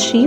3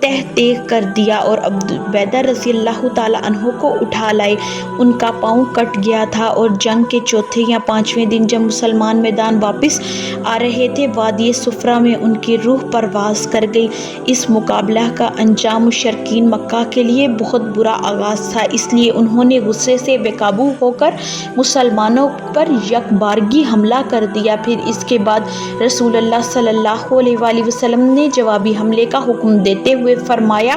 تہ تیغ کر دیا اور ابو عبیدہ رضی اللہ تعالیٰ عنہ کو اٹھا لائے۔ ان کا پاؤں کٹ گیا تھا اور جنگ کے چوتھے یا پانچویں دن جب مسلمان میدان واپس آ رہے تھے، وادی صفرا میں ان کی روح پرواز کر گئی۔ اس مقابلہ کا انجام مشرکین مکہ کے لیے بہت برا آغاز تھا، اس لیے انہوں نے غصے سے بے قابو ہو کر مسلمانوں پر یک بارگی حملہ کر دیا۔ پھر اس کے بعد رسول اللہ صلی اللہ علیہ وآلہ وسلم نے جوابی حملے کا حکم دیتے ہوئے فرمایا،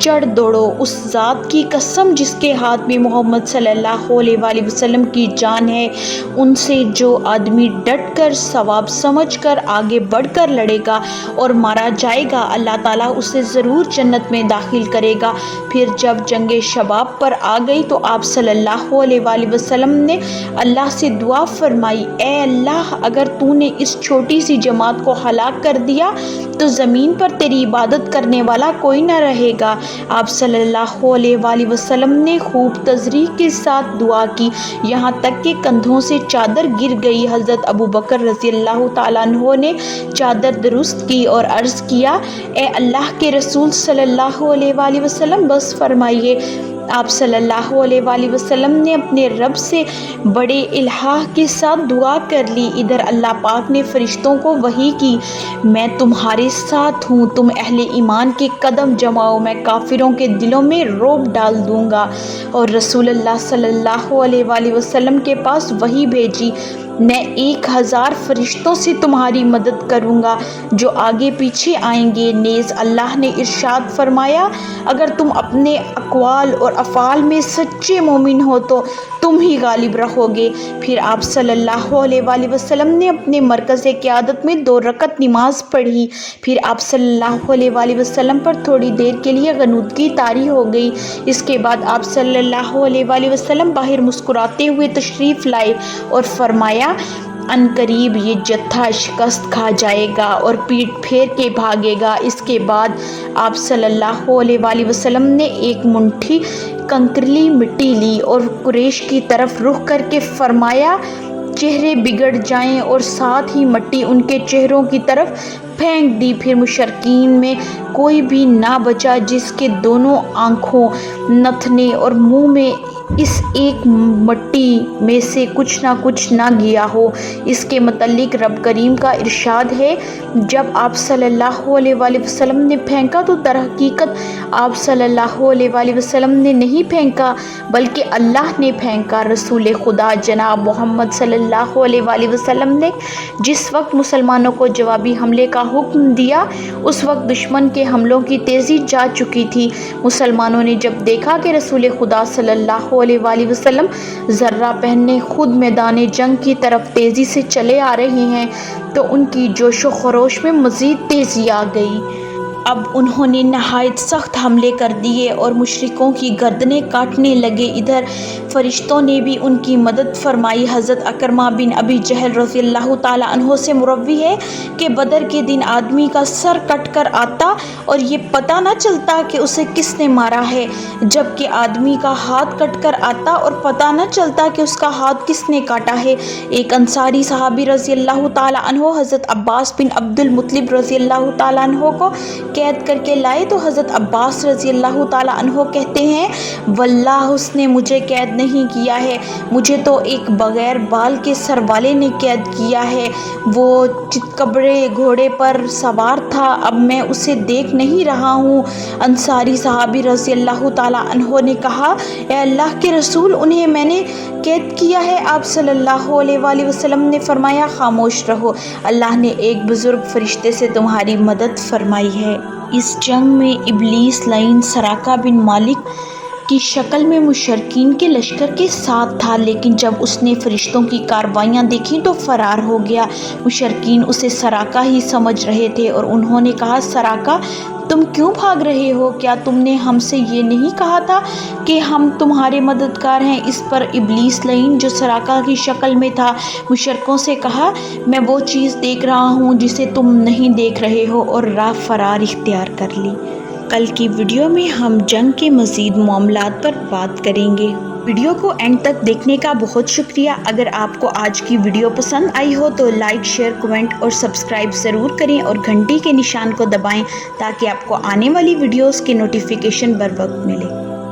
چڑھ دوڑو، اس ذات کی قسم جس کے ہاتھ میں محمد صلی اللہ علیہ وآلہ وسلم کی جان ہے، ان سے جو آدمی ڈٹ کر ثواب سمجھ کر آگے بڑھ کر لڑے گا اور مارا جائے گا، اللہ تعالیٰ اسے ضرور جنت میں داخل کرے گا۔ پھر جب جنگ شباب پر آ گئی تو آپ صلی اللہ علیہ وآلہ وسلم نے اللہ سے دعا فرمائی، اے اللہ، اگر تو نے اس چھوٹی سی جماعت کو ہلاک کر دیا تو زمین پر تیری عبادت کرنے والا کوئی نہ رہے گا۔ آپ صلی اللہ علیہ وآلہ وسلم نے خوب تضریح کے ساتھ دعا کی، یہاں تک کہ کندھوں سے چادر گر گئی۔ حضرت ابو بکر رضی اللہ تعالیٰ عنہ نے چادر درست کی اور عرض کیا، اے اللہ کے رسول صلی اللہ علیہ وآلہ وسلم، بس فرمائیے۔ آپ صلی اللہ علیہ وآلہ وسلم نے اپنے رب سے بڑے الحاح کے ساتھ دعا کر لی۔ ادھر اللہ پاک نے فرشتوں کو وحی کی، میں تمہارے ساتھ ہوں، تم اہل ایمان کے قدم جماؤ، میں کافروں کے دلوں میں رعب ڈال دوں گا۔ اور رسول اللہ صلی اللہ علیہ وآلہ وسلم کے پاس وحی بھیجی، میں 1000 فرشتوں سے تمہاری مدد کروں گا جو آگے پیچھے آئیں گے۔ نیز اللہ نے ارشاد فرمایا، اگر تم اپنے اقوال اور افعال میں سچے مومن ہو تو تم ہی غالب رہو گے۔ پھر آپ صلی اللہ علیہ وآلہ وسلم نے اپنے مرکز قیادت میں 2 رکعت نماز پڑھی۔ پھر آپ صلی اللہ علیہ وآلہ وسلم پر تھوڑی دیر کے لیے غنودگی طاری ہو گئی۔ اس کے بعد آپ صلی اللہ علیہ وآلہ وسلم باہر مسکراتے ہوئے تشریف لائے اور فرمایا، ان قریب یہ جتھا شکست کھا جائے گا اور پیٹ پھیر کے بھاگے گا۔ اس کے بعد آپ صلی اللہ علیہ وآلہ وسلم نے ایک منٹھی کنکریلی مٹی لی اور قریش کی طرف رخ کر کے فرمایا، چہرے بگڑ جائیں، اور ساتھ ہی مٹی ان کے چہروں کی طرف پھینک دی۔ پھر مشرکین میں کوئی بھی نہ بچا جس کے دونوں آنکھوں، نتنے اور منہ میں اس ایک مٹی میں سے کچھ نہ گیا ہو۔ اس کے متعلق رب کریم کا ارشاد ہے، جب آپ صلی اللہ علیہ وآلہ وسلم نے پھینکا تو در حقیقت آپ صلی اللہ علیہ وآلہ وسلم نے نہیں پھینکا بلکہ اللہ نے پھینکا۔ رسول خدا جناب محمد صلی اللہ علیہ وآلہ وسلم نے جس وقت مسلمانوں کو جوابی حملے کا حکم دیا، اس وقت دشمن کے حملوں کی تیزی جا چکی تھی۔ مسلمانوں نے جب دیکھا کہ رسول خدا صلی اللہ علیہ وآلہ وسلم ذرہ پہنے خود میدان جنگ کی طرف تیزی سے چلے آ رہے ہیں تو ان کی جوش و خروش میں مزید تیزی آ گئی۔ اب انہوں نے نہایت سخت حملے کر دیے اور مشرکوں کی گردنیں کاٹنے لگے۔ ادھر فرشتوں نے بھی ان کی مدد فرمائی۔ حضرت اکرمہ بن ابی جہل رضی اللہ تعالیٰ عنہ سے مروی ہے کہ بدر کے دن آدمی کا سر کٹ کر آتا اور یہ پتہ نہ چلتا کہ اسے کس نے مارا ہے، جبکہ آدمی کا ہاتھ کٹ کر آتا اور پتہ نہ چلتا کہ اس کا ہاتھ کس نے کاٹا ہے۔ ایک انصاری صحابی رضی اللہ تعالیٰ عنہ حضرت عباس بن عبد المطلب رضی اللہ تعالیٰ عنہ کو قید کر کے لائے تو حضرت عباس رضی اللہ تعالیٰ عنہ کہتے ہیں، واللہ اس نے مجھے قید نہیں کیا ہے، مجھے تو ایک بغیر بال کے سر والے نے قید کیا ہے، وہ چتکبرے گھوڑے پر سوار تھا، اب میں اسے دیکھ نہیں رہا ہوں۔ انصاری صحابی رضی اللہ تعالیٰ عنہ نے کہا، اے اللہ کے رسول، انہیں میں نے قید کیا ہے۔ آپ صلی اللہ علیہ وآلہ وسلم نے فرمایا، خاموش رہو، اللہ نے ایک بزرگ فرشتے سے تمہاری مدد فرمائی ہے۔ اس جنگ میں ابلیس لعین سراقہ بن مالک کی شکل میں مشرکین کے لشکر کے ساتھ تھا، لیکن جب اس نے فرشتوں کی کارروائیاں دیکھیں تو فرار ہو گیا۔ مشرکین اسے سراقہ ہی سمجھ رہے تھے اور انہوں نے کہا، سراقہ، تم کیوں بھاگ رہے ہو؟ کیا تم نے ہم سے یہ نہیں کہا تھا کہ ہم تمہارے مددگار ہیں؟ اس پر ابلیس لعین جو سراقہ کی شکل میں تھا مشرکوں سے کہا، میں وہ چیز دیکھ رہا ہوں جسے تم نہیں دیکھ رہے ہو، اور راہ فرار اختیار کر لی۔ کل کی ویڈیو میں ہم جنگ کے مزید معاملات پر بات کریں گے۔ ویڈیو کو اینڈ تک دیکھنے کا بہت شکریہ۔ اگر آپ کو آج کی ویڈیو پسند آئی ہو تو لائک، شیئر، کمنٹ اور سبسکرائب ضرور کریں اور گھنٹی کے نشان کو دبائیں تاکہ آپ کو آنے والی ویڈیوز کے نوٹیفیکیشن بر وقت ملے۔